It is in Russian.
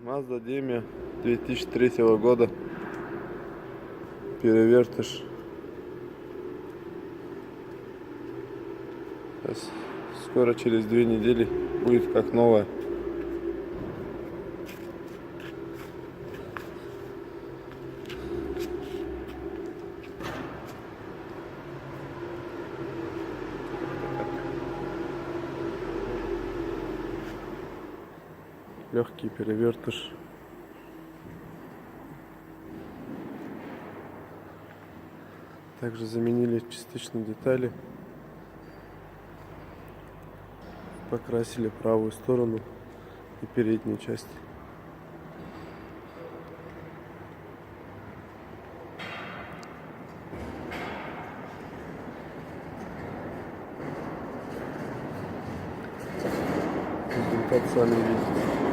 Mazda Demio 2003 года. Перевертыш. Сейчас, скоро через 2 недели будет как новая. Легкий перевертыш. Также заменили частично детали. Покрасили правую сторону и переднюю часть. Результат сами видите.